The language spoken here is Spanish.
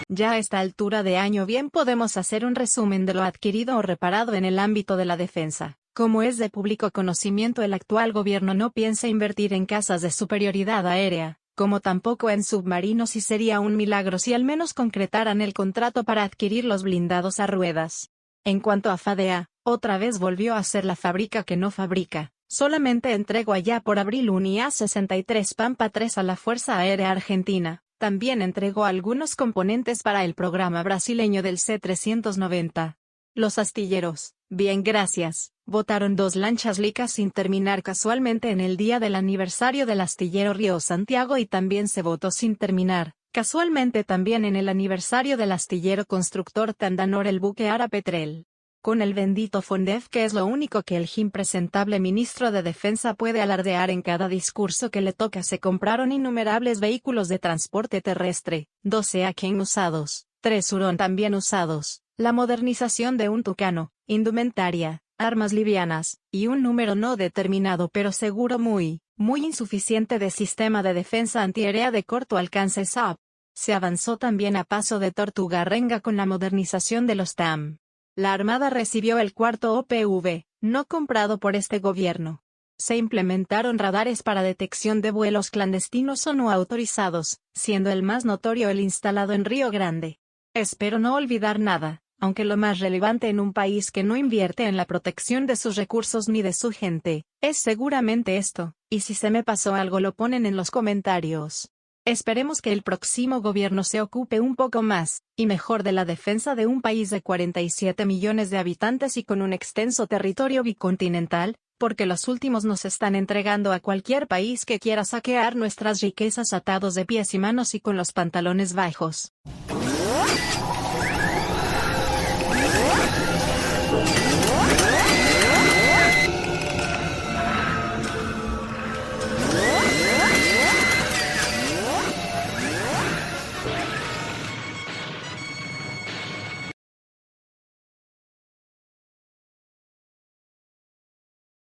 Ya a esta altura de año bien podemos hacer un resumen de lo adquirido o reparado en el ámbito de la defensa. Como es de público conocimiento, el actual gobierno no piensa invertir en casas de superioridad aérea, como tampoco en submarinos, y sería un milagro si al menos concretaran el contrato para adquirir los blindados a ruedas. En cuanto a FADEA, otra vez volvió a ser la fábrica que no fabrica. Solamente entregó allá por abril un IA-63 Pampa 3 a la Fuerza Aérea Argentina. También entregó algunos componentes para el programa brasileño del C-390. Los astilleros, bien gracias, botaron 2 lanchas licas sin terminar casualmente en el día del aniversario del astillero Río Santiago, y también se botó sin terminar, casualmente también en el aniversario del astillero constructor Tandanor el buque Ara Petrel. Con el bendito Fondef, que es lo único que el impresentable ministro de Defensa puede alardear en cada discurso que le toca, se compraron innumerables vehículos de transporte terrestre, 12 Aken usados, 3 Hurón también usados, la modernización de un Tucano, indumentaria, armas livianas, y un número no determinado pero seguro muy insuficiente de sistema de defensa antiaérea de corto alcance SAP. Se avanzó también a paso de tortuga renga con la modernización de los TAM. La Armada recibió el cuarto OPV, no comprado por este gobierno. Se implementaron radares para detección de vuelos clandestinos o no autorizados, siendo el más notorio el instalado en Río Grande. Espero no olvidar nada, aunque lo más relevante en un país que no invierte en la protección de sus recursos ni de su gente, es seguramente esto, y si se me pasó algo lo ponen en los comentarios. Esperemos que el próximo gobierno se ocupe un poco más, y mejor, de la defensa de un país de 47 millones de habitantes y con un extenso territorio bicontinental, porque los últimos nos están entregando a cualquier país que quiera saquear nuestras riquezas atados de pies y manos y con los pantalones bajos.